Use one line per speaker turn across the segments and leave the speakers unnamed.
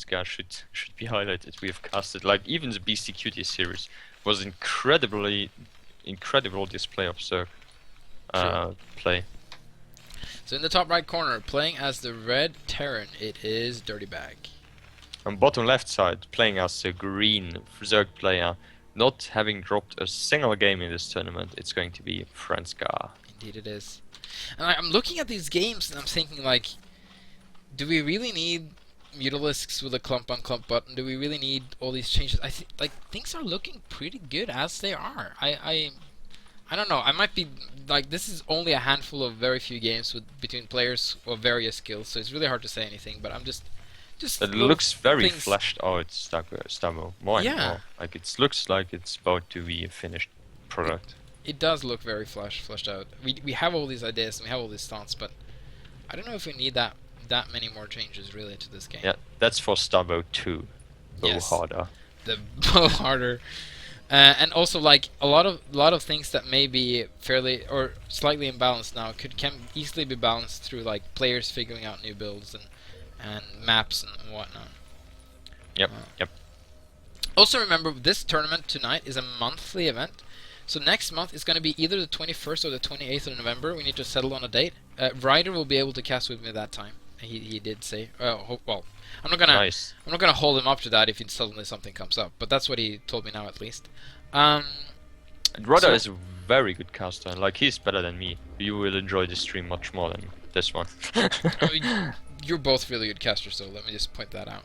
Franscar should be highlighted. We have casted like even the BCQT series was incredible display of Zerg play.
So in the top right corner, playing as the red Terran, it is Dirtybag.
On bottom left side, playing as a green Zerg player, not having dropped a single game in this tournament, it's going to be Franscar.
Indeed it is. And I'm looking at these games and I'm thinking like, do we really need Mutalisks with a clump on clump button? Do we really need all these changes? I think like things are looking pretty good as they are. I don't know. I might be like, this is only a handful of very few games between players of various skills, so it's really hard to say anything. But I'm just.
It looks very fleshed out, Stamo. More and more. Like it looks like it's about to be a finished product.
It does look very fleshed out. We have all these ideas and we have all these thoughts, but I don't know if we need that many more changes really to this game.
Yeah, that's for Stabo 2. Bow harder.
The bow harder. And also, like a lot of things that may be fairly or slightly imbalanced now can easily be balanced through like players figuring out new builds and maps and whatnot.
Yep.
Also, remember this tournament tonight is a monthly event, so next month is going to be either the 21st or the 28th of November. We need to settle on a date. Ryder will be able to cast with me that time. He did say. Well, I'm not gonna hold him up to that if suddenly something comes up, but that's what he told me now at least.
Ryder is a very good caster. Like he's better than me. You will enjoy this stream much more than this one.
You're both really good casters, so let me just point that out.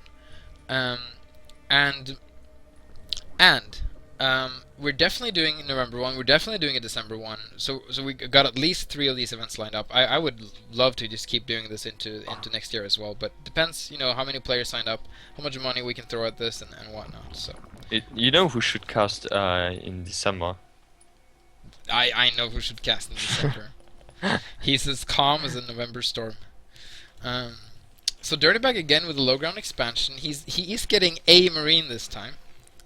We're definitely doing November 1. We're definitely doing a December 1. So we got at least 3 of these events lined up. I would love to just keep doing this into next year as well, but depends, how many players signed up, how much money we can throw at this, and whatnot. So
you know who should cast in December?
I know who should cast in December. He's as calm as a November storm. So Dirtybag again with the low ground expansion. He is getting a Marine this time.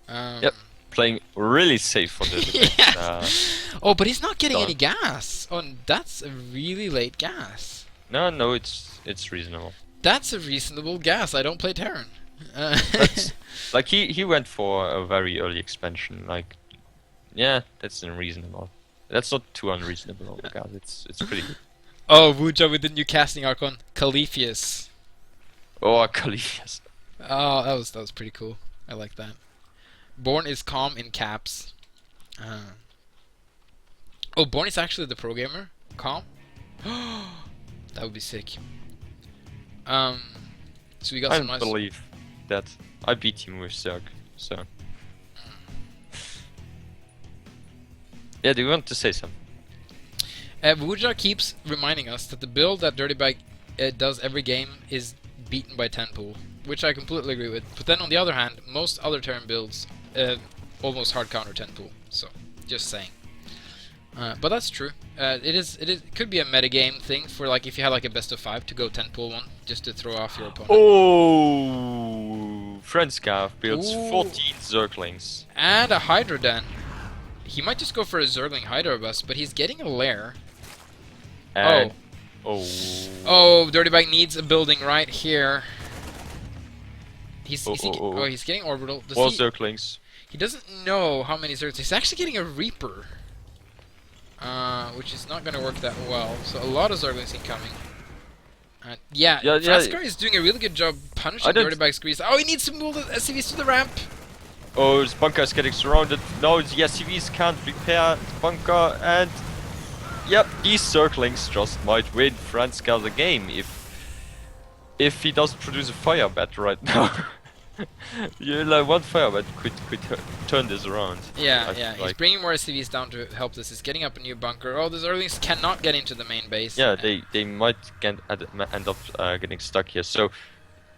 Yep. Playing really safe for the
yes. Oh, but he's not getting any gas. Oh, that's a really late gas.
No, it's reasonable.
That's a reasonable gas. I don't play Terran.
Like he went for a very early expansion. Like, yeah, that's unreasonable. That's not too unreasonable. Oh God, it's pretty good.
Oh, Wuja with the new casting icon, Califius.
Oh, Califius.
Oh, that was pretty cool. I like that. Born is calm in caps. Oh, Born is actually the pro gamer? Calm? That would be sick. So we got some nice...
I believe that I beat him with Zerg, so... Yeah, do you want to say something?
Wuja keeps reminding us that the build that Dirtybag does every game is beaten by 10 pool, which I completely agree with. But then on the other hand, most other Terran builds almost hard counter 10 pool, so just saying. But that's true. It could be a metagame thing for like if you had like a best of 5 to go 10 pool one just to throw off your opponent.
Oh, Franscar builds 14 Zerglings
and a Hydra Den. He might just go for a Zergling Hydra bust, but he's getting a lair.
And
Oh, Dirtybag needs a building right here. He's getting orbital.
More Zerglings.
He doesn't know how many Zerglings. He's actually getting a Reaper, which is not going to work that well. So a lot of Zerglings incoming. Franscar is doing a really good job punishing Dirtybag's squeeze. Oh, he needs to move the SCVs to the ramp.
Oh, his bunker is getting surrounded. No, the SCVs can't repair the bunker, and yep, these Zerglings just might win Franscar the game if he doesn't produce a fire bat right now. Like one fire bat could turn this around.
Yeah. He's bringing more SCVs down to help this. He's getting up a new bunker. Oh, the Zerglings cannot get into the main base.
Yeah, they might end up getting stuck here. So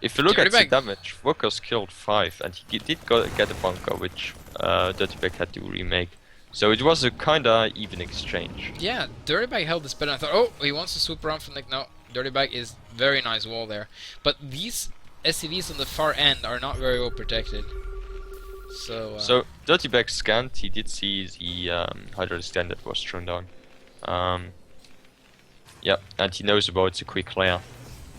if you look at the damage, Workers killed 5, and he did get a bunker, which Dirtybag had to remake. So it was a kinda even exchange.
Yeah, Dirtybag held this better. I thought, oh, he wants to swoop around from no, Dirtybag is very nice wall there. But these SCVs on the far end are not very well protected. So
Dirtybag scanned, he did see the Hydra stand that was thrown down. Yeah, and he knows about the quick layer.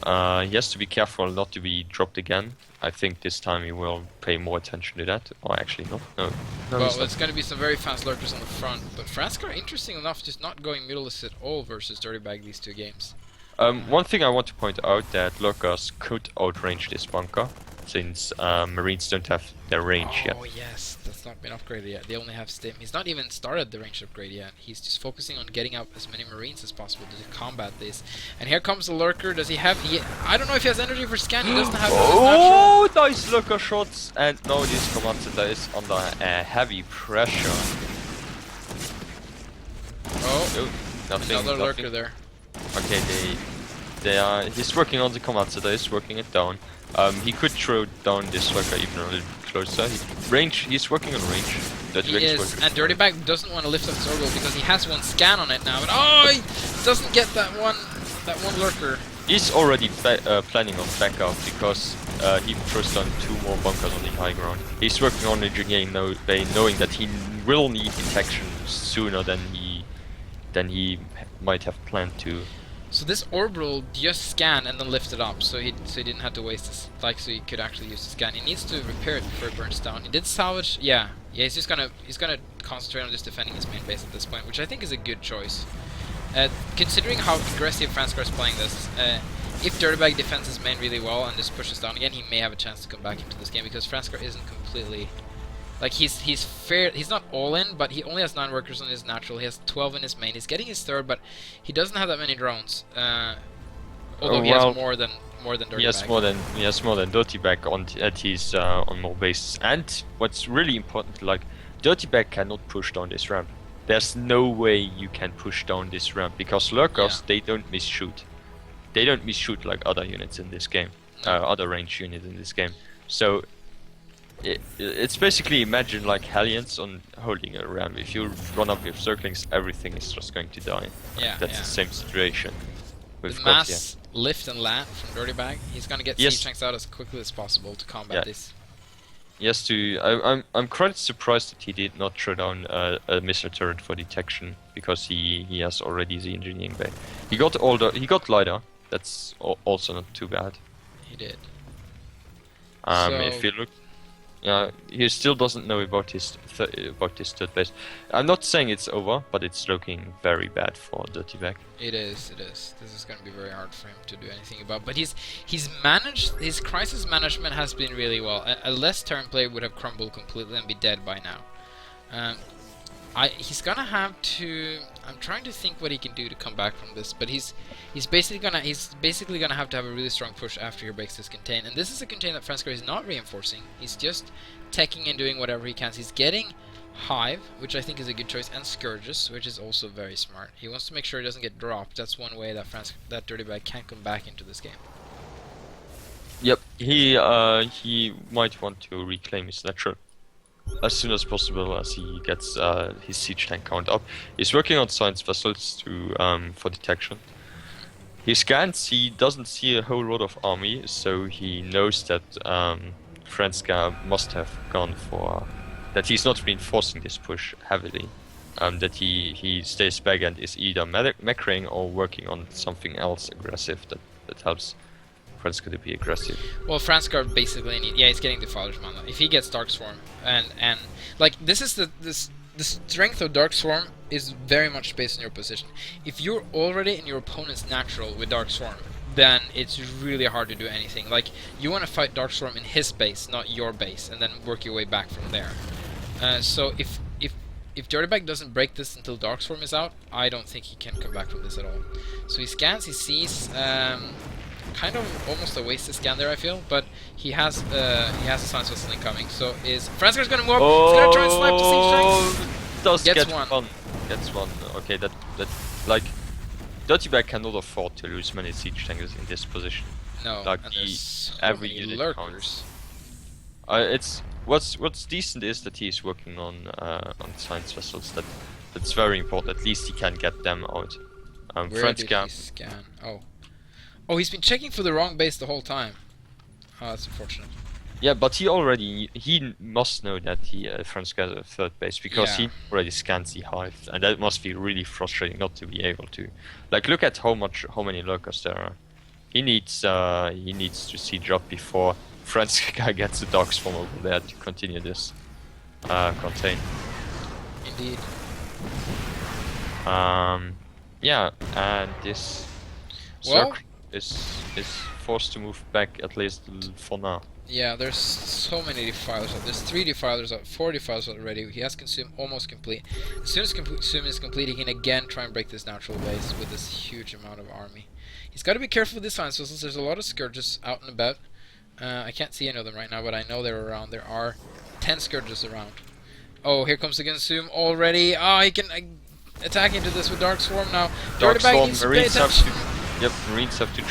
He has to be careful not to be dropped again. I think this time he will pay more attention to that. Or actually, no. No,
Well, it's going to be some very fast lurkers on the front, but Franscar, interesting enough, just not going middleless at all versus Dirtybag these 2 games.
One thing I want to point out that lurkers could outrange this bunker, since Marines don't have their range yet.
Oh yes, that's not been upgraded yet. They only have stim. He's not even started the range upgrade yet. He's just focusing on getting up as many Marines as possible to combat this. And here comes the lurker. Does he have... I don't know if he has energy for scan. He doesn't have...
Oh, nice lurker shots! And now this command center is under heavy pressure.
Oh,
nothing,
another
nothing.
lurker there.
Okay, they are. He's working on the command center. He's working it down. He could throw down this lurker even a little bit closer. He's working on range.
He is, and Dirtybag doesn't want to lift up his orbital because he has 1 scan on it now. But he doesn't get that one lurker.
He's already planning on backup because he throws down 2 more bunkers on the high ground. He's working on engineering knowing that he will need detection sooner than he might have planned to.
So this orbital just scan and then lift it up, so he didn't have to waste this, so he could actually use the scan. He needs to repair it before it burns down. He did salvage, yeah. He's just gonna concentrate on just defending his main base at this point, which I think is a good choice. Considering how aggressive Franscar is playing this, if Dirtybag defends his main really well and just pushes down again, he may have a chance to come back into this game because Franscar isn't completely... Like, he's fair. He's not all in, but he only has 9 workers on his natural. He has 12 in his main. He's getting his 3rd, but he doesn't have that many drones. Although he has more than Dirtybag.
He has more than Dirtybag on more bases. And what's really important, like, Dirtybag cannot push down this ramp. There's no way you can push down this ramp because lurkers, they don't misshoot. They don't misshoot like other units in this game, other range units in this game. So. It's basically, imagine like Hellions on holding a ramp. If you run up with circlings, everything is just going to die. That's the same situation.
The mass lift and land from Dirtybag. He's gonna get siege tanks out as quickly as possible to combat this.
Yes, I'm quite surprised that he did not throw down a missile turret for detection because he has already the engineering bay. He got LiDAR. That's also not too bad.
He did.
If you look. He still doesn't know about his 3rd base. I'm not saying it's over, but it's looking very bad for Dirtybag.
It is. This is going to be very hard for him to do anything about. But he's managed, his crisis management has been really well. A less turn play would have crumbled completely and be dead by now. He's gonna have to. I'm trying to think what he can do to come back from this, but he's basically gonna have to have a really strong push after he breaks this contain. And this is a contain that Franscar is not reinforcing. He's just teching and doing whatever he can. He's getting Hive, which I think is a good choice, and Scourges, which is also very smart. He wants to make sure he doesn't get dropped. That's one way that Dirtybag can't come back into this game.
Yep, he might want to reclaim his natural as soon as possible as he gets his siege tank count up. He's working on science vessels for detection. He scans, he doesn't see a whole lot of army, so he knows that Franscar must have gone for... that he's not reinforcing this push heavily. That he stays back and is either macroing or working on something else aggressive that helps Franscar to be aggressive.
Well, Franscar basically he's getting the Father's Mana. If he gets Dark Swarm, and like this is the strength of Dark Swarm is very much based on your position. If you're already in your opponent's natural with Dark Swarm, then it's really hard to do anything. Like, you want to fight Dark Swarm in his base, not your base, and then work your way back from there. So if Dirtybag doesn't break this until Dark Swarm is out, I don't think he can come back from this at all. So he scans, he sees. Kind of almost a wasted scan there, I feel, but he has a science vessel incoming. So is Franscar's gonna move up? He's gonna try and snipe the siege tanks.
Gets one. Gets one. Okay, that like Dirtybag cannot afford to lose many siege tanks in this position.
No,
like
and there's
every unit
lurkers.
Counts. What's decent is that he's working on science vessels. That's very important. At least he can get them out.
Where did he scan? Oh, he's been checking for the wrong base the whole time. Oh, that's unfortunate.
Yeah, but he must know that Franscar has a 3rd base because he already scans the hive, and that must be really frustrating not to be able to. Like, look at how many lurkers there are. he needs to see drop before Franscar gets the dogs from over there to continue this contain.
Indeed.
Yeah, and this
Well,
circle is forced to move back, at least for now.
yeah, there's so many defilers up. There's 3 defilers up, 4 defilers already. He has consumed almost complete. As soon as consume is complete, he can again try and break this natural base with this huge amount of army. He's got to be careful with this science missiles. There's a lot of scourges out and about. I can't see any of them right now, but I know they're around. There are 10 scourges around. Oh, here comes the consume already. Oh, he can attack into this with Dark Swarm now.
Dark
Dirtybag
Swarm,
needs to pay
Marines have
attention.
to. Yep, Marines have to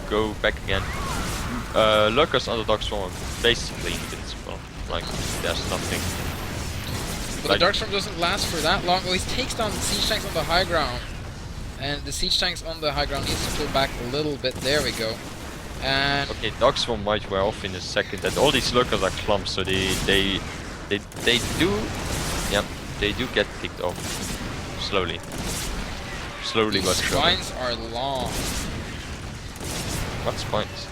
go back again. Lurkers under Dark Swarm, basically invincible. Like, there's nothing.
But the Dark Storm doesn't last for that long. Oh, he takes down the siege tanks on the high ground. And the siege tanks on the high ground needs to pull back a little bit. There we go. And
okay, Dark Swarm might wear off in a second. And all these lurkers are clumps, so they do get picked off slowly. Slowly but
these
surely.
spines are long.
What spines?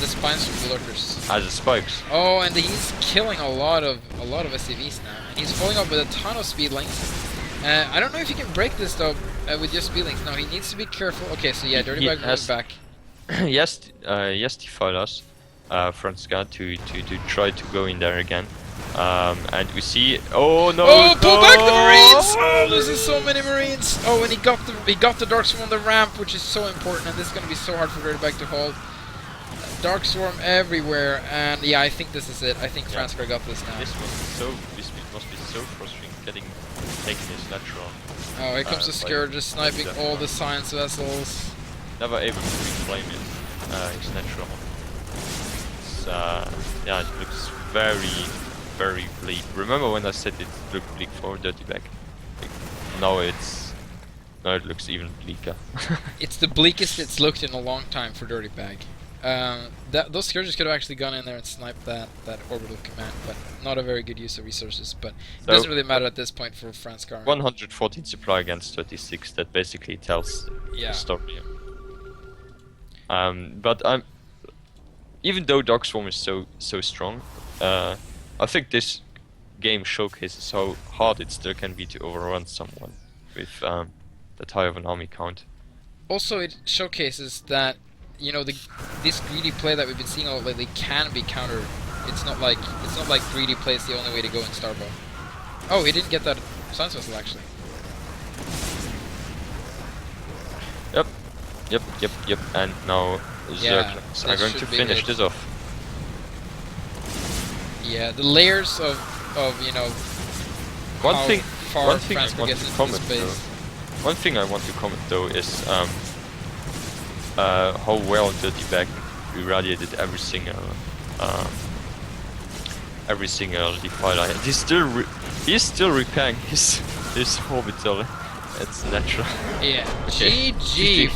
The spines from the lurkers.
The spikes.
Oh, and he's killing a lot of SCVs now. And he's following up with a ton of speedlings. I don't know if you can break this though with your speedlings. No, he needs to be careful. Okay, so yeah, Dirtybag moves back.
yes, defilers, Franscar to try to go in there again. And we see. Oh no!
Oh, pull
no!
back the Marines! Oh, this is so many Marines. Oh, and he got the Dark Swarm on the ramp, which is so important. And this is going to be so hard for Dirtybag to hold. Dark Swarm everywhere, and yeah, I think this is it. I think Franscar got this now.
This must be so frustrating getting taken his natural.
Oh, here comes the Scourge just sniping all the science vessels.
Never able to reclaim it. His natural. It's, yeah, it looks very bleak. Remember when I said it looked bleak for Dirtybag? Now it looks even bleaker.
It's the bleakest it's looked in a long time for Dirtybag. Those Scourges could have actually gone in there and sniped that orbital command, but not a very good use of resources. But it doesn't really matter at this point for Franscar.
114 supply against 36. That basically tells the story. But even though Dark Swarm is so strong, I think this game showcases how hard it still can be to overrun someone with that high of an army count.
Also, it showcases that, you know, this greedy play that we've been seeing all lately can be countered. It's not like greedy play is the only way to go in Starbow. Oh, he didn't get that science vessel actually.
Yep. And now Zerglings are going to finish this off.
Yeah, the layers of you know,
One thing I want to comment though is how well Dirtybag irradiated every single defiler. And he's still repairing his orbital. It's natural.
Yeah.
Okay.
GG.